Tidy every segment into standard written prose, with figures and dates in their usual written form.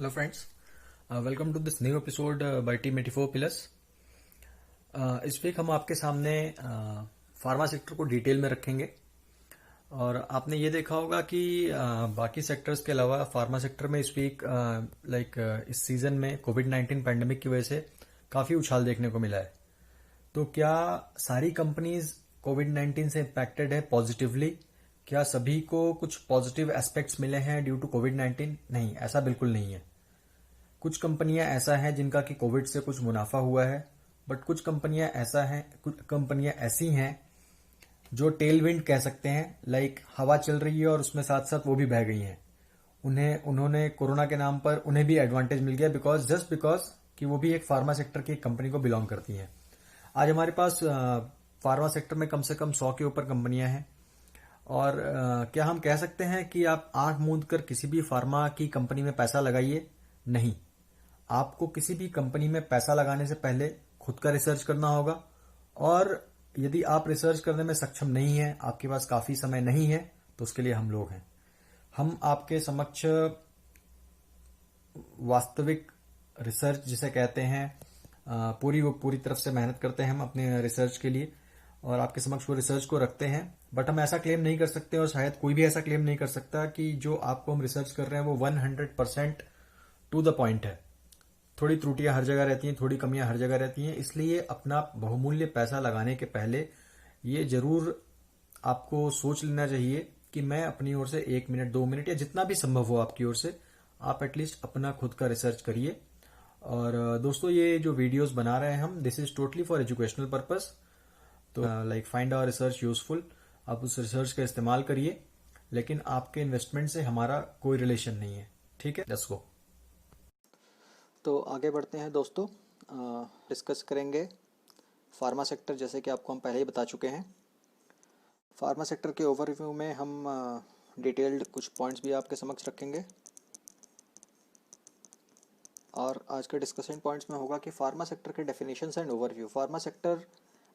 Hello friends, welcome to this new episode by Team 84 Pillars। इस week हम आपके सामने फार्मा सेक्टर को डिटेल में रखेंगे और आपने ये देखा होगा कि बाकी सेक्टर्स के अलावा फार्मा सेक्टर में इस वीक इस सीजन में कोविड-19 पैंडेमिक की वजह से काफ़ी उछाल देखने को मिला है। तो क्या सारी कंपनीज कोविड-19 से इम्पैक्टेड है पॉजिटिवली? क्या सभी को कुछ पॉजिटिव एस्पेक्ट्स मिले हैं ड्यू टू कोविड-19? नहीं, ऐसा बिल्कुल नहीं है। कुछ कंपनियां ऐसा हैं जिनका कि कोविड से कुछ मुनाफा हुआ है, बट कुछ कंपनियां ऐसी हैं जो टेल विंड कह सकते हैं, हवा चल रही है और उसमें साथ साथ वो भी बह गई हैं। उन्होंने कोरोना के नाम पर उन्हें भी एडवांटेज मिल गया जस्ट बिकॉज कि वो भी एक फार्मा सेक्टर की कंपनी को बिलोंग करती हैं। आज हमारे पास फार्मा सेक्टर में कम से कम 100 के ऊपर कंपनियां हैं और क्या हम कह सकते हैं कि आप आंख मूंद कर किसी भी फार्मा की कंपनी में पैसा लगाइए? नहीं, आपको किसी भी कंपनी में पैसा लगाने से पहले खुद का रिसर्च करना होगा और यदि आप रिसर्च करने में सक्षम नहीं हैं, आपके पास काफी समय नहीं है, तो उसके लिए हम लोग हैं। हम आपके समक्ष वास्तविक रिसर्च जिसे कहते हैं पूरी तरफ से मेहनत करते हैं हम अपने रिसर्च के लिए और आपके समक्ष वो रिसर्च को रखते हैं। बट हम ऐसा क्लेम नहीं कर सकते और शायद कोई भी ऐसा क्लेम नहीं कर सकता कि जो आपको हम रिसर्च कर रहे हैं वो 100% टू द पॉइंट है। थोड़ी त्रुटियां हर जगह रहती हैं, थोड़ी कमियां हर जगह रहती हैं। इसलिए अपना बहुमूल्य पैसा लगाने के पहले ये जरूर आपको सोच लेना चाहिए कि मैं अपनी ओर से 1 मिनट 2 मिनट या जितना भी संभव हो आपकी ओर से आप एटलीस्ट अपना खुद का रिसर्च करिए। और दोस्तों, ये जो वीडियोस बना रहे हैं हम, this is totally for educational purpose. तो फाइंड आवर रिसर्च यूजफुल, आप उस रिसर्च का इस्तेमाल करिए, लेकिन आपके इन्वेस्टमेंट से हमारा कोई रिलेशन नहीं है। ठीक है, लेट्स गो। तो आगे बढ़ते हैं दोस्तों, डिस्कस करेंगे फार्मा सेक्टर। जैसे कि आपको हम पहले ही बता चुके हैं, फार्मा सेक्टर के ओवरव्यू में हम डिटेल्ड कुछ पॉइंट्स भी आपके समक्ष रखेंगे और आज के डिस्कशन पॉइंट्स में होगा कि फार्मा सेक्टर के definitions and overview. Pharma sector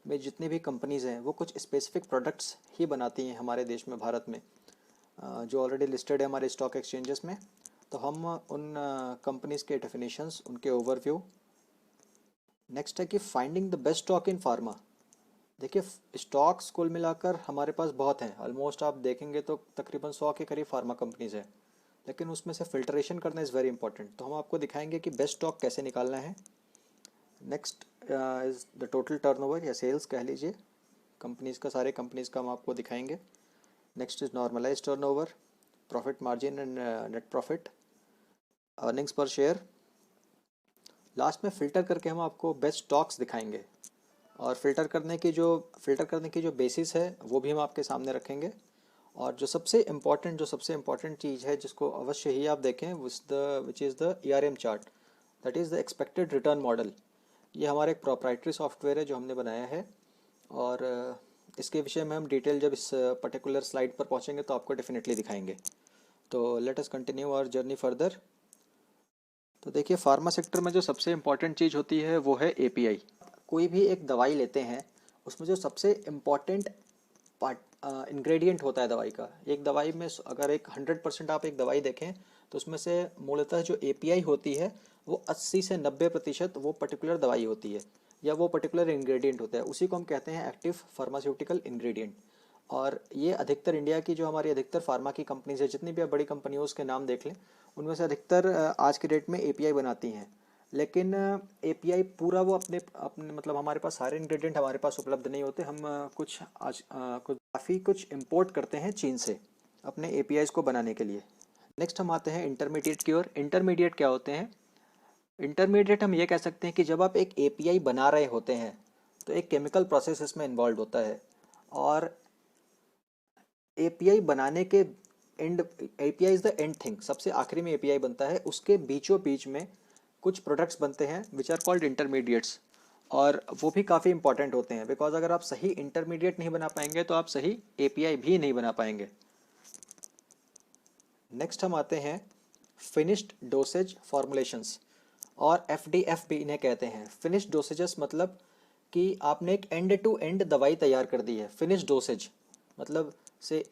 में जितनी भी कंपनीज़ हैं वो कुछ स्पेसिफिक प्रोडक्ट्स ही बनाती हैं हमारे देश में, भारत में, जो ऑलरेडी लिस्टेड है हमारे स्टॉक एक्सचेंजेस में। तो हम उन कंपनीज़ के डेफिनेशंस, उनके ओवरव्यू। नेक्स्ट है कि finding the best stock in pharma. देखिए, स्टॉक्स कुल मिलाकर हमारे पास बहुत हैं, ऑलमोस्ट आप देखेंगे तो तकरीबन 100 के करीब फार्मा कंपनीज़ हैं, लेकिन उसमें से फिल्ट्रेशन करना इज़ वेरी इंपॉर्टेंट। तो हम आपको दिखाएंगे कि बेस्ट स्टॉक कैसे निकालना है। Next is the total turnover या सेल्स कह लीजिए कंपनीज़ का, सारे कंपनीज़ का हम आपको दिखाएंगे। Next is normalise turnover, profit margin and net profit, earnings per share. Last में फ़िल्टर करके हम आपको बेस्ट स्टॉक्स दिखाएंगे और फ़िल्टर करने की जो बेसिस है वो भी हम आपके सामने रखेंगे। और जो सबसे इम्पॉर्टेंट चीज़ है जिसको अवश्य ही आप देखें, which is the ERM chart, that is the expected return model. ये हमारा एक प्रोप्राइटरी सॉफ्टवेयर है जो हमने बनाया है और इसके विषय में हम डिटेल जब इस पर्टिकुलर स्लाइड पर पहुँचेंगे तो आपको डेफिनेटली दिखाएंगे। तो let us continue our journey further. तो देखिए, फार्मा सेक्टर में जो सबसे इम्पॉर्टेंट चीज़ होती है वो है API। कोई भी एक दवाई लेते हैं, उसमें जो सबसे इम्पॉर्टेंट पार्ट इंग्रेडिएंट होता है दवाई का, एक दवाई में अगर एक 100% आप एक दवाई देखें तो उसमें से मूलतः जो API होती है वो 80 से 90% वो पर्टिकुलर दवाई होती है या वो पर्टिकुलर इंग्रेडिएंट होता है। उसी को हम कहते हैं एक्टिव फार्मास्यूटिकल इंग्रेडिएंट। और ये अधिकतर इंडिया की जो हमारी अधिकतर फार्मा की कंपनीज है, जितनी भी आप बड़ी कंपनियों उसके नाम देख लें, उनमें से अधिकतर आज के डेट में API बनाती हैं। लेकिन API पूरा वो अपने अपने मतलब हमारे पास सारे इंग्रेडिएंट हमारे पास उपलब्ध नहीं होते। हम कुछ इंपोर्ट करते हैं चीन से अपने APIs को बनाने के लिए। नेक्स्ट हम आते हैं इंटरमीडिएट की ओर। इंटरमीडिएट क्या होते हैं? इंटरमीडिएट हम ये कह सकते हैं कि जब आप एक API बना रहे होते हैं तो एक केमिकल प्रोसेस इसमें इन्वॉल्व होता है और API बनाने के API is the end thing, सबसे आखिरी में API बनता है। उसके बीचों बीच में कुछ प्रोडक्ट्स बनते हैं विच आर कॉल्ड इंटरमीडिएट्स, और वो भी काफ़ी इंपॉर्टेंट होते हैं बिकॉज अगर आप सही इंटरमीडिएट नहीं बना पाएंगे तो आप सही API भी नहीं बना पाएंगे। नेक्स्ट हम आते हैं फिनिश्ड डोसेज फॉर्मुलेशंस, और FDF भी इन्हें कहते हैं। फिनिश्ड डोसेजेस मतलब कि आपने एक एंड टू एंड दवाई तैयार कर दी है। फिनिश डोसेज मतलब से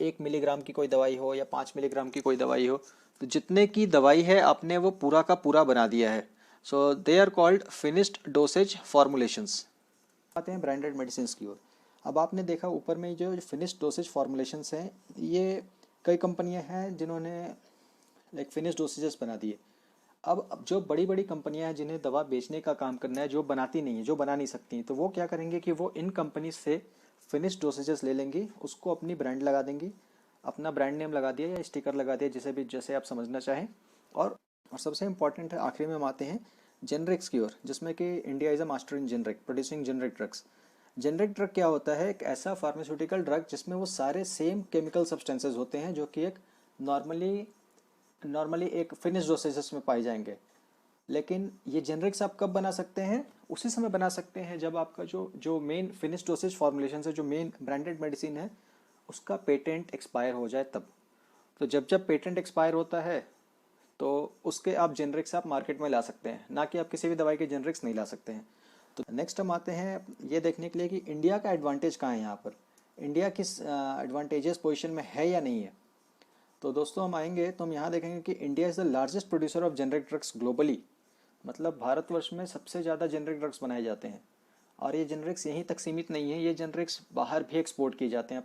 1 मिलीग्राम की कोई दवाई हो या 5 मिलीग्राम की कोई दवाई हो, तो जितने की दवाई है आपने वो पूरा का पूरा बना दिया है। So they are called finished dosage formulations. आते हैं ब्रांडेड मेडिसिन की ओर। अब आपने देखा ऊपर में जो फिनिश्ड डोसेज फॉर्मुलेशंस हैं, ये कई कंपनियां हैं जिन्होंने लाइक फिनिश डोसेजेस बना दिए। अब जो बड़ी बड़ी कंपनियां हैं जिन्हें दवा बेचने का काम करना है, जो बनाती नहीं है, जो बना नहीं सकती, तो वो क्या करेंगे कि वो इन कंपनी से फिनिश डोसेजेस ले लेंगी, उसको अपनी ब्रांड लगा देंगी, अपना ब्रांड नेम लगा दिया या स्टिकर लगा दिया, जिसे भी जैसे आप समझना चाहें। और सबसे इंपॉर्टेंट है, आखिरी में हम आते हैं जेनरिक्स की ओर, जिसमें कि India is a master in generic, producing generic drugs. Generic drug क्या होता है? एक ऐसा फार्मास्यूटिकल ड्रग जिसमें वो सारे सेम केमिकल सब्सटेंसेस होते हैं जो कि एक नॉर्मली नॉर्मली एक फिनिश डोसेजेस में पाए जाएंगे। लेकिन ये जेनरिक्स आप कब बना सकते हैं? उसी समय बना सकते हैं जब आपका जो जो मेन फिनिश डोसेज फॉर्मुलेशन है, जो मेन ब्रांडेड मेडिसिन है, उसका पेटेंट एक्सपायर हो जाए तब। तो जब जब पेटेंट एक्सपायर होता है तो उसके आप जेनरिक्स आप मार्केट में ला सकते हैं, ना कि आप किसी भी दवाई के जेनरिक्स नहीं ला सकते हैं। तो नेक्स्ट हम आते हैं ये देखने के लिए कि इंडिया का एडवांटेज कहाँ है यहाँ पर, इंडिया किस एडवांटेजेस पोजीशन में है या नहीं है। तो दोस्तों हम आएंगे तो हम यहाँ देखेंगे कि India is the largest producer of generic drugs globally. मतलब भारतवर्ष में सबसे ज़्यादा जेनरिक ड्रग्स बनाए जाते हैं। और ये जेनरिक्स यहीं तक सीमित नहीं है, ये जेनरिक्स बाहर भी एक्सपोर्ट किए जाते हैं।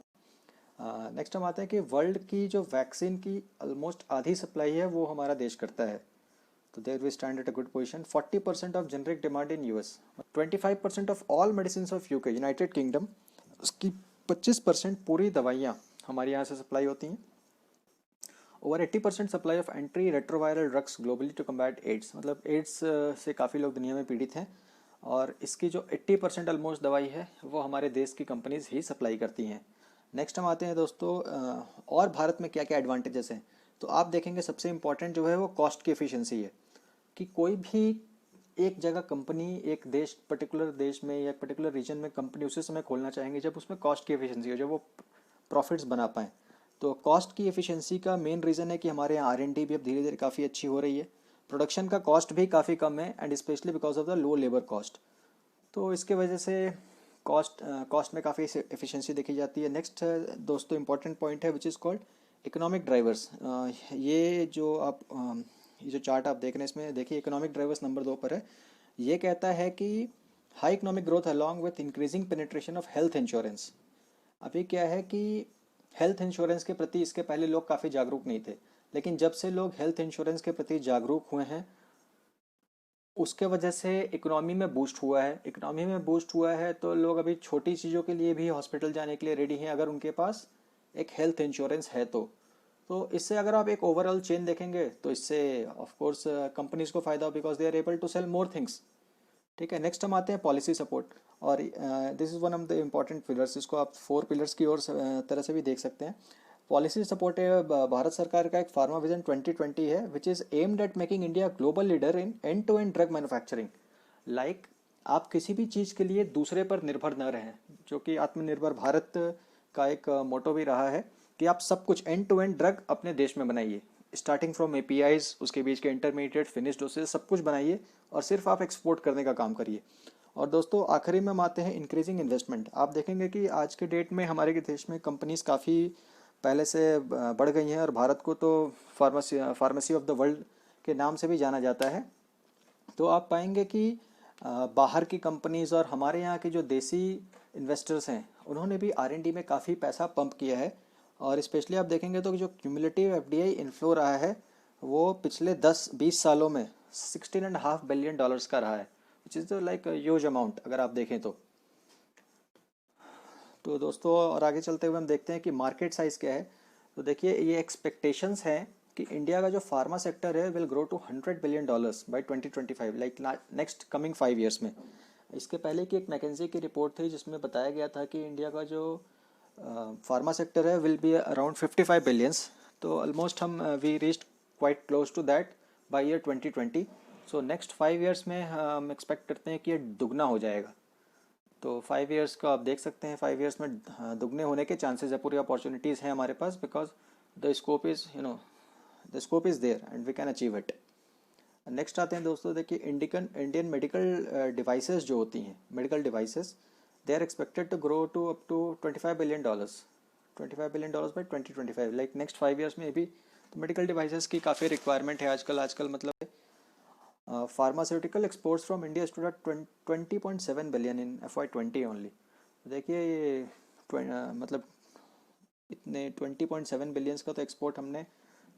नेक्स्ट हम आते हैं कि वर्ल्ड की जो वैक्सीन की ऑलमोस्ट आधी सप्लाई है वो हमारा देश करता है। तो there we stand at a good position. 40% of generic demand in US, 25% of all medicine of UK United Kingdom, उसकी 25% पूरी दवाइयाँ हमारे यहाँ से सप्लाई होती हैं। Over 80% supply of entry retroviral drugs globally to combat AIDS. मतलब एड्स से काफ़ी लोग दुनिया में पीड़ित हैं, और इसकी जो 80% ऑलमोस्ट दवाई है वो हमारे देश की कंपनीज ही सप्लाई करती हैं। नेक्स्ट हम आते हैं दोस्तों, और भारत में क्या क्या एडवांटेजेस हैं। तो आप देखेंगे सबसे इम्पॉर्टेंट जो है वो कॉस्ट की एफिशिएंसी है, कि कोई भी एक जगह कंपनी, एक देश, पर्टिकुलर देश में या पर्टिकुलर रीजन में कंपनी उसी समय खोलना चाहेंगे जब उसमें कॉस्ट की एफिशिएंसी हो, जब वो प्रॉफिट्स बना पाएँ। तो कॉस्ट की एफिशिएंसी का मेन रीज़न है कि हमारे यहाँ आर एन डी भी अब धीरे धीरे काफ़ी अच्छी हो रही है, प्रोडक्शन का कॉस्ट भी काफ़ी कम है, and specially because of the low labour cost. तो इसके वजह से कॉस्ट में काफ़ी एफिशिएंसी देखी जाती है। नेक्स्ट दोस्तों इंपॉर्टेंट पॉइंट है which is called economic drivers. ये जो आप ये जो चार्ट आप देख रहे हैं इसमें देखिए, इकोनॉमिक ड्राइवर्स नंबर 2 पर है। ये कहता है कि high economic growth along with increasing penetration of health insurance. अभी क्या है कि हेल्थ इंश्योरेंस के प्रति इसके पहले लोग काफ़ी जागरूक नहीं थे, लेकिन जब से लोग हेल्थ इंश्योरेंस के प्रति जागरूक हुए हैं उसके वजह से इकोनॉमी में बूस्ट हुआ है। इकोनॉमी में बूस्ट हुआ है तो लोग अभी छोटी चीज़ों के लिए भी हॉस्पिटल जाने के लिए रेडी हैं, अगर उनके पास एक हेल्थ इंश्योरेंस है तो इससे अगर आप एक ओवरऑल चेन देखेंगे तो इससे ऑफ कोर्स कंपनीज को फ़ायदा हो, because they are able to sell more things. ठीक है, नेक्स्ट हम आते हैं पॉलिसी सपोर्ट। और this is one of the important pillars, इसको आप 4 पिलर्स की ओर तरह से भी देख सकते हैं। पॉलिसी सपोर्ट है भारत सरकार का एक फार्मा विजन 2020 है which is aimed at making India global leader in end to end drug manufacturing. Like आप किसी भी चीज़ के लिए दूसरे पर निर्भर न रहें, जो कि आत्मनिर्भर भारत का एक मोटो भी रहा है, कि आप सब कुछ एंड टू एंड ड्रग अपने देश में बनाइए, स्टार्टिंग फ्रॉम एपीआईज, उसके बीच के इंटरमीडिएट, फिनिश डोसेज, सब कुछ बनाइए और सिर्फ आप एक्सपोर्ट करने का काम करिए। और दोस्तों आखिरी में हम आते हैं इंक्रीजिंग इन्वेस्टमेंट। आप देखेंगे कि आज के डेट में हमारे देश में कंपनीज काफ़ी पहले से बढ़ गई हैं, और भारत को तो फार्मेसी ऑफ द वर्ल्ड के नाम से भी जाना जाता है। तो आप पाएंगे कि बाहर की कंपनीज और हमारे यहाँ के जो देसी इन्वेस्टर्स हैं उन्होंने भी आर एन डी में काफ़ी पैसा पंप किया है। और स्पेशली आप देखेंगे तो जो क्यूमुलेटिव एफडीआई इन्फ्लो रहा है वो पिछले 10-20 सालों में $16.5 बिलियन का रहा है, which is like huge amount अगर आप देखें तो दोस्तों और आगे चलते हुए हम देखते हैं कि मार्केट साइज़ क्या है। तो देखिए ये एक्सपेक्टेशंस हैं कि इंडिया का जो फार्मा सेक्टर है will grow to $100 billion by 2025, like next coming 5 years में। इसके पहले की एक मैकेंजी की रिपोर्ट थी जिसमें बताया गया था कि इंडिया का जो फार्मा सेक्टर है विल बी अराउंड 55 बिलियंस। तो ऑलमोस्ट हम we reached quite close to that by year 2020। So next 5 years में हम एक्सपेक्ट करते हैं कि ये दुगना हो जाएगा। तो 5 ईयर्स का आप देख सकते हैं, 5 ईयर्स में दुगने होने के चांसेस है, पूरी अपॉर्चुनिटीज़ हैं हमारे पास, because the scope is the scope is there and we can achieve it. Next आते हैं दोस्तों, देखिए इंडियन मेडिकल डिवाइसेस जो होती हैं, medical devices, they are expected to grow to up to $25 billion $25 billion by 2025, like next 5 years में भी। तो मेडिकल डिवाइसेस की काफ़ी रिक्वायरमेंट है आजकल मतलब pharmaceutical exports from India stood at 20.7 billion in FY20 only. देखिए ये मतलब इतने 20.7 बिलियंस का तो एक्सपोर्ट हमने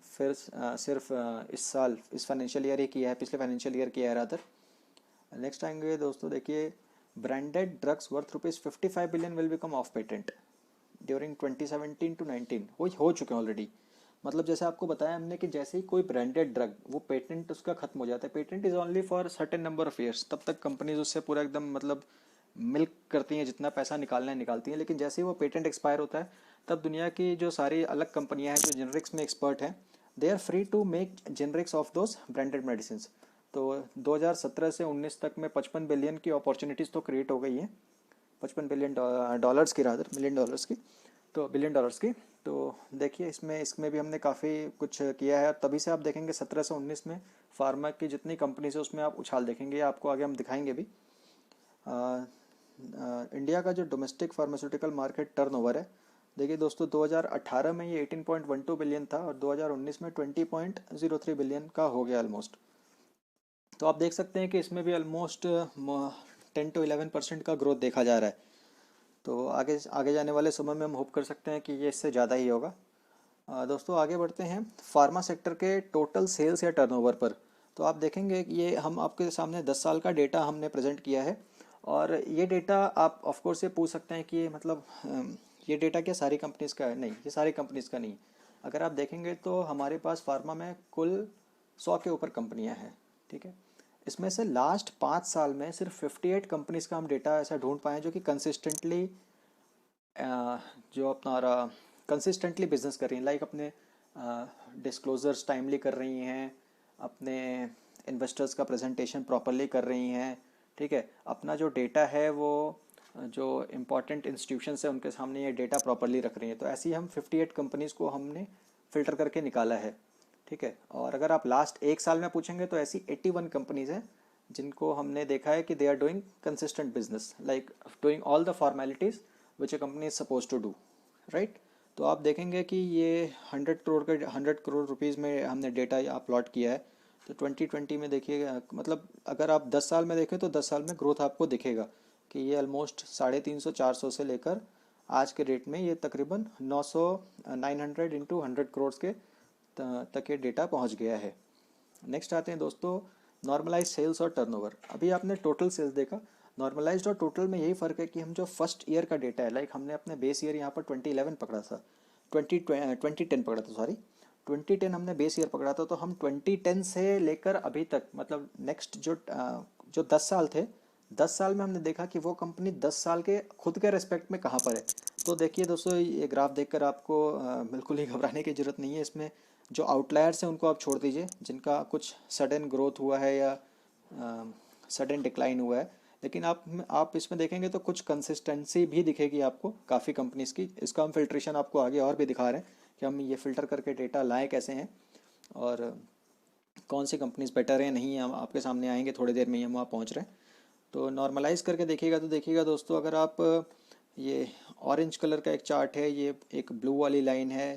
फिर सिर्फ इस साल, इस फाइनेंशियल ईयर ही किया है, पिछले फाइनेंशियल ईयर किया है रादर। नेक्स्ट आएंगे दोस्तों, देखिए branded drugs worth ₹55 billion will become of patent during 2017 to 19। वो हो चुके हैं ऑलरेडी। मतलब जैसे आपको बताया हमने कि जैसे ही कोई ब्रांडेड ड्रग, वो पेटेंट उसका खत्म हो जाता है, patent is only for certain number of years, तब तक कंपनीज उससे पूरा एकदम मतलब मिल्क करती हैं, जितना पैसा निकालना है निकालती हैं। लेकिन जैसे ही वो पेटेंट एक्सपायर होता है, तब दुनिया की जो सारी अलग कंपनियां हैं जो जेनरिक्स में एक्सपर्ट हैं, they are free to make generics of those branded medicine. तो 2017 से 19 तक में 55 बिलियन की अपॉर्चुनिटीज़ तो क्रिएट हो गई हैं, 55 बिलियन डॉलर्स की, रादर मिलियन डॉलर्स की, तो बिलियन डॉलर्स की। तो देखिए इसमें भी हमने काफ़ी कुछ किया है, और तभी से आप देखेंगे 17 से 19 में फार्मा की जितनी कंपनीज है उसमें आप उछाल देखेंगे, आपको आगे हम दिखाएंगे भी। इंडिया का जो डोमेस्टिक फार्मास्यूटिकल मार्केट टर्नओवर है, देखिए दोस्तों 2018 में ये 18.12 बिलियन था, और 2019 में 20.03 बिलियन का हो गया ऑलमोस्ट। तो आप देख सकते हैं कि इसमें भी ऑलमोस्ट 10 to 11% का ग्रोथ देखा जा रहा है। तो आगे आगे जाने वाले समय में हम होप कर सकते हैं कि ये इससे ज़्यादा ही होगा। दोस्तों आगे बढ़ते हैं फार्मा सेक्टर के टोटल सेल्स या टर्नओवर पर। तो आप देखेंगे कि ये हम आपके सामने 10 साल का डेटा हमने प्रेजेंट किया है, और ये डेटा आप ऑफ कोर्स ये पूछ सकते हैं कि ये मतलब ये डेटा क्या सारी कंपनीज़ का है? नहीं, ये सारी कंपनीज़ का नहीं है। अगर आप देखेंगे तो हमारे पास फार्मा में कुल 100 के ऊपर कंपनियां हैं, ठीक है। इसमें से लास्ट 5 साल में सिर्फ 58 कंपनीज़ का हम डेटा ऐसा ढूंढ पाए जो कि कंसिस्टेंटली जो अपना कंसिस्टेंटली बिजनेस कर रही हैं, लाइक अपने डिस्क्लोजर्स टाइमली कर रही हैं, अपने इन्वेस्टर्स का प्रेजेंटेशन प्रॉपरली कर रही हैं, ठीक है, अपना जो डेटा है वो जो इम्पोर्टेंट इंस्टीट्यूशंस है उनके सामने ये डेटा प्रॉपरली रख रही हैं। तो ऐसी हम 58 कंपनीज़ को हमने फ़िल्टर करके निकाला है, ठीक है। और अगर आप लास्ट 1 साल में पूछेंगे तो ऐसी 81 कंपनीज़ हैं जिनको हमने देखा है कि they are doing consistent business, like doing all the formalities which a company is suppose to do, right. तो आप देखेंगे कि ये 100 करोड़ रुपीज़ में हमने डेटा यहाँ प्लॉट किया है। तो 2020 में देखिए, मतलब अगर आप 10 साल में देखें तो 10 साल में ग्रोथ आपको दिखेगा कि ये ऑलमोस्ट 350-400 से लेकर आज के रेट में ये तकरीबन 900 इंटू 100 करोड़ के तक ये डेटा पहुंच गया है। नेक्स्ट आते हैं दोस्तों नॉर्मलाइज सेल्स और टर्नओवर। अभी आपने टोटल सेल्स देखा, नॉर्मलाइज्ड और टोटल में यही फ़र्क है कि हम जो फर्स्ट ईयर का डेटा है, लाइक हमने अपने बेस ईयर यहाँ पर 2011 पकड़ा था, 2010 पकड़ा था, सॉरी 2010 हमने बेस ईयर पकड़ा था। तो हम 2010 से लेकर अभी तक, मतलब नेक्स्ट जो 10 साल थे, 10 साल में हमने देखा कि वो कंपनी 10 साल के खुद के रेस्पेक्ट में कहाँ पर है। तो देखिए दोस्तों, ये ग्राफ देखकर आपको बिल्कुल ही घबराने की ज़रूरत नहीं है। इसमें जो आउटलायर्स हैं उनको आप छोड़ दीजिए, जिनका कुछ सडन ग्रोथ हुआ है या सडन डिक्लाइन हुआ है, लेकिन आप इसमें देखेंगे तो कुछ कंसिस्टेंसी भी दिखेगी आपको काफ़ी कंपनीज़ की। इसका हम फिल्ट्रेशन आपको आगे और भी दिखा रहे हैं कि हम ये फ़िल्टर करके डेटा लाएँ कैसे हैं, और कौन सी कंपनीज बेटर है नहीं है, हम आपके सामने आएंगे थोड़ी देर में ही, हम वहाँ पहुँच रहे हैं। तो नॉर्मलाइज करके देखिएगा तो देखिएगा दोस्तों, अगर आप ये ऑरेंज कलर का एक चार्ट है, ये एक ब्लू वाली लाइन है,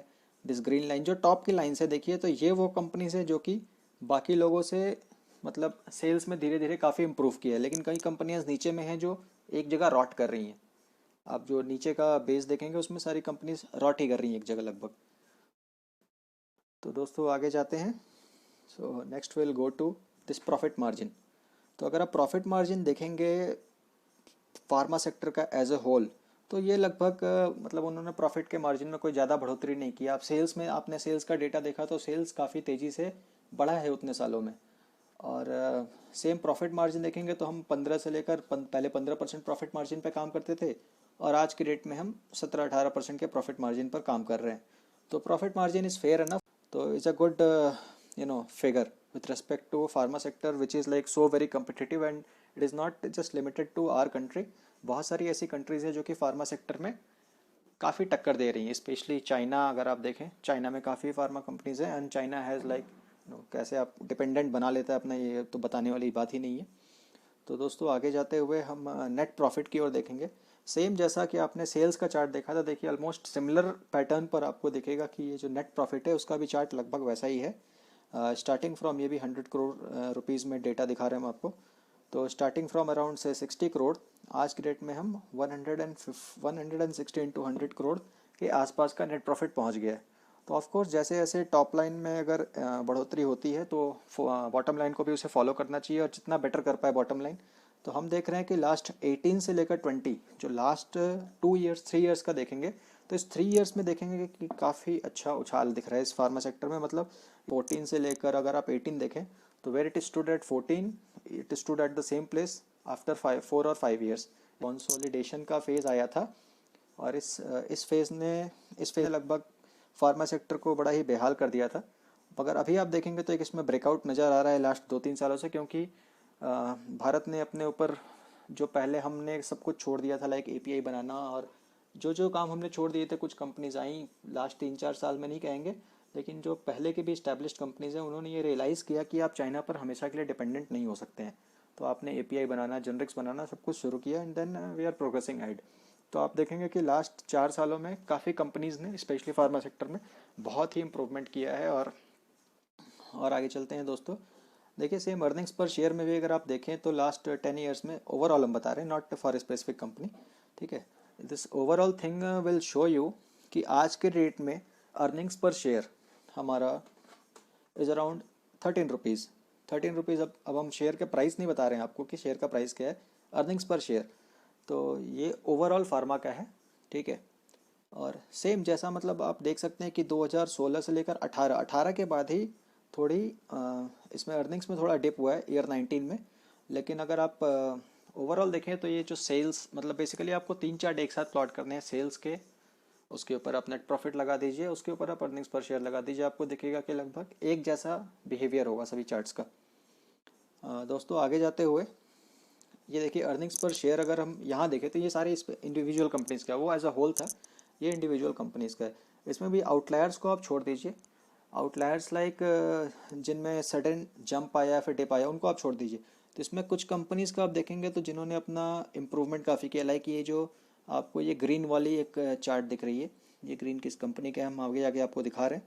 दिस ग्रीन लाइन जो टॉप की लाइन से देखिए, तो ये वो कंपनीज है जो कि बाकी लोगों से मतलब सेल्स में धीरे धीरे काफ़ी इम्प्रूव किया है। लेकिन कई कंपनियां नीचे में हैं जो एक जगह रॉट कर रही हैं। आप जो नीचे का बेस देखेंगे उसमें सारी कंपनीज रॉट ही कर रही हैं एक जगह लगभग। तो दोस्तों आगे जाते हैं। So next will go to this profit margin. तो अगर आप प्रॉफिट मार्जिन देखेंगे फार्मा सेक्टर का एज ए होल, तो ये लगभग मतलब उन्होंने प्रॉफिट के मार्जिन में कोई ज़्यादा बढ़ोतरी नहीं की। आप सेल्स में, आपने सेल्स का डेटा देखा तो सेल्स काफ़ी तेज़ी से बढ़ा है उतने सालों में। और सेम प्रॉफिट मार्जिन देखेंगे तो हम 15 से लेकर पहले 15% प्रॉफिट मार्जिन पे काम करते थे, और आज के डेट में हम 17-18% के प्रॉफिट मार्जिन पर काम कर रहे हैं। तो profit margin is fair enough, तो it's a good figure with respect to pharma sector which is like so very competitive, and it is not just limited to our country। बहुत सारी ऐसी कंट्रीज़ है जो कि फार्मा सेक्टर में काफ़ी टक्कर दे रही हैं, स्पेशली चाइना। अगर आप देखें, चाइना में काफ़ी फार्मा कंपनीज़ हैं, एंड चाइना हैज़ लाइक कैसे आप डिपेंडेंट बना लेता है अपना, ये तो बताने वाली बात ही नहीं है। तो दोस्तों आगे जाते हुए हम नेट प्रॉफिट की ओर देखेंगे। सेम जैसा कि आपने सेल्स का चार्ट देखा था, देखिए ऑलमोस्ट सिमिलर पैटर्न पर आपको दिखेगा कि ये जो नेट प्रॉफिट है उसका भी चार्ट लगभग वैसा ही है। स्टार्टिंग फ्रॉम, ये भी 100 करोड़ रुपीज़ में डेटा दिखा रहे हैं हम आपको। तो स्टार्टिंग फ्रॉम अराउंड से 60 करोड़, आज की डेट में हम 160 इंटू 100 करोड़ के आसपास का नेट प्रॉफिट पहुंच गया है। तो ऑफकोर्स जैसे जैसे टॉप लाइन में अगर बढ़ोतरी होती है तो बॉटम लाइन को भी उसे फॉलो करना चाहिए, और जितना बेटर कर पाए बॉटम लाइन। तो हम देख रहे हैं कि लास्ट 18 से लेकर 20, जो लास्ट 2 ईयर्स 3 ईयर्स का देखेंगे, तो इस 3 ईयर्स में देखेंगे कि काफ़ी अच्छा उछाल दिख रहा है इस फार्मा सेक्टर में। मतलब 14 से लेकर अगर आप 18 देखें, तो where it stood at 14, it stood at the same place after 4 और 5 ईयर्स। कंसोलिडेशन का फेज़ आया था, और इस फेज़ लगभग फार्मा सेक्टर को बड़ा ही बेहाल कर दिया था। मगर अभी आप देखेंगे तो एक इसमें ब्रेकआउट नज़र आ रहा है लास्ट 2-3 सालों से, क्योंकि भारत ने अपने ऊपर जो पहले हमने सब कुछ छोड़ दिया था, लाइक एपीआई बनाना, और जो जो काम हमने छोड़ दिए थे, कुछ कंपनीज आई लास्ट 3-4 साल में, नहीं कहेंगे, लेकिन जो पहले की भी इस्टेब्लिश्ड कंपनीज हैं उन्होंने ये रियलाइज़ किया कि आप चाइना पर हमेशा के लिए डिपेंडेंट नहीं हो सकते हैं। तो आपने एपीआई बनाना, जनरिक्स बनाना, सब कुछ शुरू किया, and then we are progressing high. तो आप देखेंगे कि लास्ट 4 सालों में काफ़ी कंपनीज़ ने स्पेशली फार्मा सेक्टर में बहुत ही इम्प्रूवमेंट किया है। और आगे चलते हैं दोस्तों। देखिए सेम अर्निंग्स पर शेयर में भी अगर आप देखें तो लास्ट 10 ईयर्स में ओवरऑल हम बता रहे हैं, नॉट फॉर स्पेसिफिक कंपनी, ठीक है। This overall thing will show you कि आज के रेट में अर्निंग्स पर शेयर हमारा इज अराउंड 13 रुपीज़। 13 रुपीज़। अब हम शेयर के प्राइस नहीं बता रहे हैं आपको कि शेयर का प्राइस क्या है, अर्निंग्स पर शेयर। तो ये ओवरऑल फार्मा का है, ठीक है। और सेम जैसा मतलब आप देख सकते हैं कि 2016 से लेकर 18 के बाद ही थोड़ी इसमें अर्निंग्स में थोड़ा डिप हुआ है ईयर 19 में। लेकिन अगर आप ओवरऑल देखें तो ये जो सेल्स, मतलब बेसिकली आपको 3-4 डे एक साथ प्लॉट करने हैं सेल्स के, उसके ऊपर आप नेट प्रॉफिट लगा दीजिए, उसके ऊपर आप अर्निंग्स पर शेयर लगा दीजिए, आपको दिखेगा कि लगभग एक जैसा बिहेवियर होगा सभी चार्ट्स का। दोस्तों आगे जाते हुए ये देखिए अर्निंग्स पर शेयर अगर हम यहाँ देखें तो ये सारे इस इंडिविजुअल कंपनीज़ का, वो एज अ होल था, ये इंडिविजुअल कंपनीज़ का है। इसमें भी आउटलायर्स को आप छोड़ दीजिए, आउटलायर्स लाइक जिनमें सडन जंप आया फिर डिप आया, उनको आप छोड़ दीजिए। तो इसमें कुछ कंपनीज़ का आप देखेंगे तो जिन्होंने अपना इम्प्रूवमेंट काफ़ी किया, लाइक ये जो आपको ये ग्रीन वाली एक चार्ट दिख रही है, ये ग्रीन किस कंपनी का है हम आगे आगे आपको दिखा रहे हैं,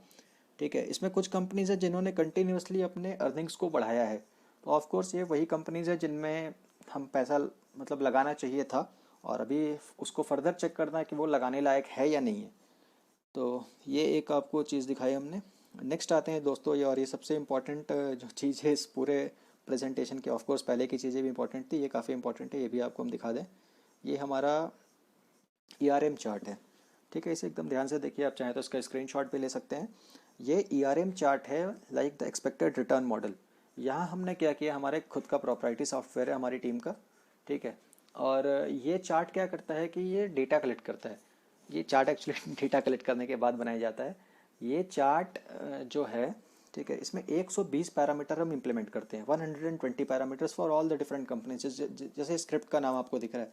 ठीक है। इसमें कुछ कंपनीज़ है जिन्होंने कंटिन्यूसली अपने अर्निंग्स को बढ़ाया है। तो ऑफ कोर्स ये वही कंपनीज़ है जिनमें हम पैसा मतलब लगाना चाहिए था, और अभी उसको फर्दर चेक करना है कि वो लगाने लायक है या नहीं है। तो ये एक आपको चीज़ दिखाई हमने। नेक्स्ट आते हैं दोस्तों, ये और ये सबसे इम्पोर्टेंट जो चीज़ है इस पूरे प्रेजेंटेशन की, ऑफकोर्स पहले की चीज़ें भी इंपॉर्टेंट थी, ये काफ़ी इंपॉर्टेंट है, ये भी आपको हम दिखा दें। ये हमारा ईआरएम चार्ट है, ठीक है। इसे एकदम ध्यान से देखिए, आप चाहें तो इसका स्क्रीनशॉट भी ले सकते हैं। ये ईआरएम चार्ट है, like the expected return model. यहाँ हमने क्या किया, हमारे खुद का प्रॉपर्टी सॉफ्टवेयर है हमारी टीम का, ठीक है। और ये चार्ट क्या करता है कि ये डेटा कलेक्ट करता है। ये चार्ट एक्चुअली डेटा कलेक्ट करने के बाद बनाया जाता है। ये चार्ट जो है, ठीक है, इसमें 120 पैरामीटर हम इंप्लीमेंट करते हैं, 120 parameters for all the different companies, जैसे स्क्रिप्ट का नाम आपको दिख रहा है।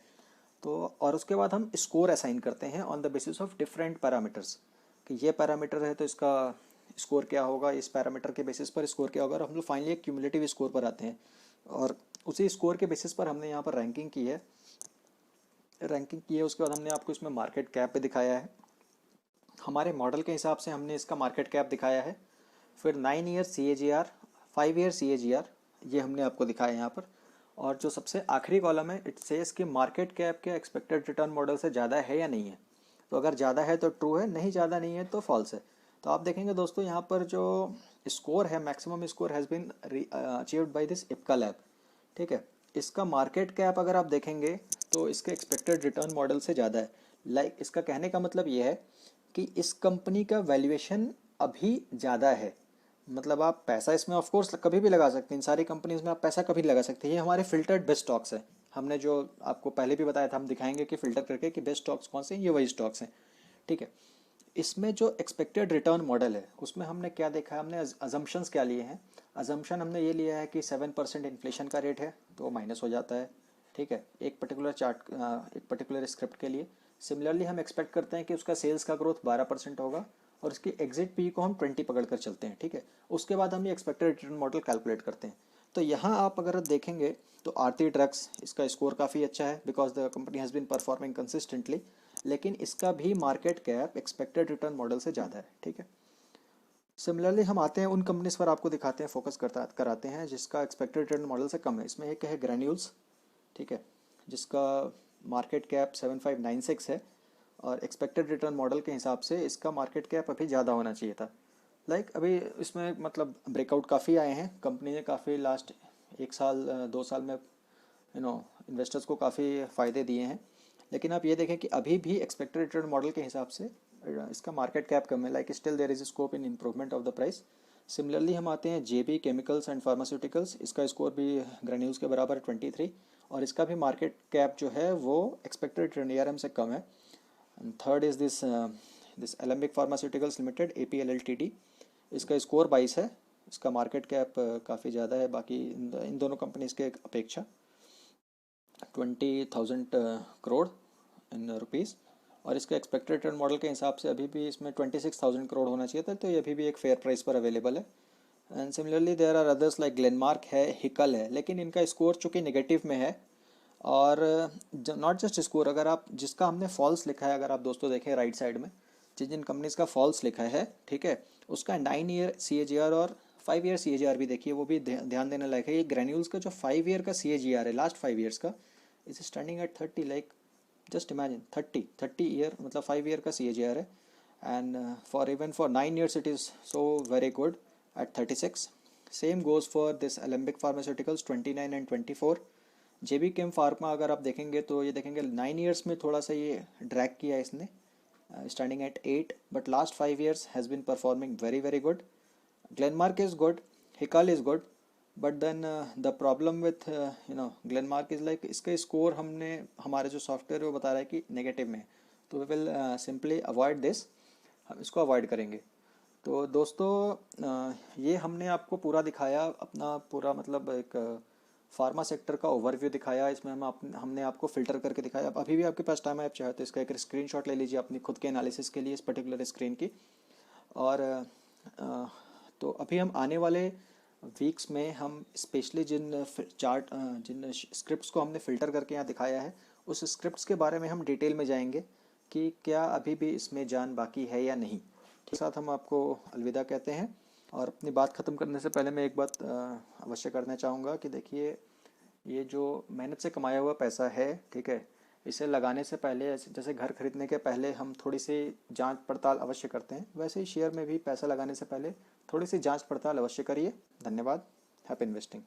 तो और उसके बाद हम स्कोर असाइन करते हैं on the basis of different parameters, कि ये पैरामीटर है तो इसका स्कोर क्या होगा, इस पैरामीटर के बेसिस पर स्कोर क्या होगा, और हम लोग फाइनली एक क्यूमुलेटिव स्कोर पर आते हैं। और उसी स्कोर के बेसिस पर हमने यहाँ पर रैंकिंग की है। उसके बाद हमने आपको इसमें मार्केट कैप भी दिखाया है, हमारे मॉडल के हिसाब से हमने इसका मार्केट कैप दिखाया है। फिर 9 ईयर CAGR, 5 ईयर CAGR, ये हमने आपको दिखाया है यहाँ पर। और जो सबसे आखिरी कॉलम है, इट सेज कि मार्केट कैप के एक्सपेक्टेड रिटर्न मॉडल से ज़्यादा है या नहीं है। तो अगर ज़्यादा है तो ट्रू है, नहीं ज़्यादा नहीं है तो फॉल्स है। तो आप देखेंगे दोस्तों यहाँ पर जो स्कोर है, maximum score has been achieved by this Ipca lab, ठीक है। इसका मार्केट कैप अगर आप देखेंगे तो इसके एक्सपेक्टेड रिटर्न मॉडल से ज़्यादा है। लाइक इसका कहने का मतलब ये है कि इस कंपनी का वैल्यूएशन अभी ज़्यादा है। मतलब आप पैसा इसमें ऑफ कोर्स कभी भी लगा सकते हैं, इन सारी कंपनीज में आप पैसा कभी लगा सकते हैं। ये हमारे फिल्टर्ड बेस्ट स्टॉक्स हैं, हमने जो आपको पहले भी बताया था, हम दिखाएंगे कि फिल्टर करके कि बेस्ट स्टॉक्स कौन से हैं, ये वही स्टॉक्स हैं, ठीक है। इसमें जो एक्सपेक्टेड रिटर्न मॉडल है उसमें हमने क्या देखा है, हमने अजम्पशंस क्या लिए हैं। अजम्पशन हमने ये लिया है कि 7% इन्फ्लेशन का रेट है, तो माइनस हो जाता है, ठीक है, एक पर्टिकुलर स्क्रिप्ट के लिए। सिमिलरली हम एक्सपेक्ट करते हैं कि उसका सेल्स का ग्रोथ 12% होगा, और उसकी एग्जिट पी को हम 20 पकड़ कर चलते हैं, ठीक है। उसके बाद हम ये एक्सपेक्टेड रिटर्न मॉडल कैलकुलेट करते हैं। तो यहाँ आप अगर देखेंगे तो आरती ड्रग्स, इसका स्कोर काफ़ी अच्छा है because the company has been performing consistently, लेकिन इसका भी market cap expected return model से ज़्यादा है, ठीक है। सिमिलरली हम आते हैं उन कंपनीज पर, आपको दिखाते हैं, फोकस कराते हैं जिसका एक्सपेक्टेड रिटर्न मॉडल से कम है। इसमें एक है ग्रैन्यूल्स, ठीक है, जिसका मार्केट कैप 7596 है और एक्सपेक्टेड रिटर्न मॉडल के हिसाब से इसका मार्केट कैप अभी ज़्यादा होना चाहिए था। अभी इसमें मतलब ब्रेकआउट काफ़ी आए हैं, कंपनी ने काफ़ी लास्ट 1 साल 2 साल में इन्वेस्टर्स को काफ़ी फ़ायदे दिए हैं। लेकिन आप ये देखें कि अभी भी एक्सपेक्टेड रिटर्न मॉडल के हिसाब से इसका मार्केट कैप कम है, still there is scope in improvement of the price. Similarly हम आते हैं जेबी केमिकल्स एंड फार्मास्यूटिकल्स, इसका स्कोर भी ग्रेन्यूल्स के बराबर है 23, और इसका भी मार्केट कैप जो है वो एक्सपेक्टेड रिटर्न ईआरएम से कम है। Third is this Alembic pharmaceuticals limited APL Ltd, इसका स्कोर 22 है, इसका मार्केट कैप काफ़ी ज़्यादा है बाकी इन दोनों कंपनीज के अपेक्षा, 20,000 करोड़ इन रुपीज़, और इसका एक्सपेक्टेड रिटर्न मॉडल के हिसाब से अभी भी इसमें 26,000 करोड़ होना चाहिए था, तो ये अभी भी एक फेयर प्राइस पर अवेलेबल है। And similarly there are others like Glenmark है, हिकल है, लेकिन इनका स्कोर चूँकि नेगेटिव में है, और नॉट जस्ट स्कोर, अगर आप जिसका हमने फॉल्स लिखा है, अगर आप दोस्तों देखें राइट साइड में जिन जिन कंपनीज का फॉल्स लिखा है, ठीक है, उसका 9 ईयर CAGR और 5 ईयर CAGR भी देखिए, वो भी ध्यान देने लायक है। ये ग्रेन्यूल्स का जो 5 ईयर का CAGR है लास्ट 5 ईयर्स का, is standing at 30, just imagine 30 year, मतलब 5 ईयर का CAGR है, and for 9 years it is so very good at 36। Same goes for this Alembic Pharmaceuticals 29 and 24। JB Chem Pharma अगर आप देखेंगे तो ये देखेंगे 9 ईयर्स में थोड़ा सा ये ड्रैग किया है इसने, standing at 8, but last 5 years has been performing very very good. Glenmark is good, Hikal is good, but then the problem with Glenmark is इसका स्कोर हमने हमारे जो सॉफ्टवेयर वो बता रहा है कि नेगेटिव में है, तो we will simply avoid this, हम इसको अवॉइड करेंगे। तो दोस्तों ये हमने आपको पूरा दिखाया, अपना पूरा मतलब एक फार्मा सेक्टर का ओवरव्यू दिखाया। इसमें हमने आपको फ़िल्टर करके दिखाया। अब अभी भी आपके पास टाइम है, आप चाहे तो इसका एक स्क्रीनशॉट ले लीजिए अपनी खुद के एनालिसिस के लिए इस पर्टिकुलर स्क्रीन की। और तो अभी हम आने वाले वीक्स में हम स्पेशली जिन स्क्रिप्ट्स को हमने फ़िल्टर करके यहाँ दिखाया है, उस स्क्रिप्ट्स के बारे में हम डिटेल में जाएंगे कि क्या अभी भी इसमें जान बाकी है या नहीं। ठीक, साथ हम आपको अलविदा कहते हैं। और अपनी बात ख़त्म करने से पहले मैं एक बात अवश्य करना चाहूँगा कि देखिए, ये जो मेहनत से कमाया हुआ पैसा है, ठीक है, इसे लगाने से पहले, जैसे घर खरीदने के पहले हम थोड़ी सी जांच पड़ताल अवश्य करते हैं, वैसे ही शेयर में भी पैसा लगाने से पहले थोड़ी सी जांच पड़ताल अवश्य करिए। धन्यवाद। Happy investing.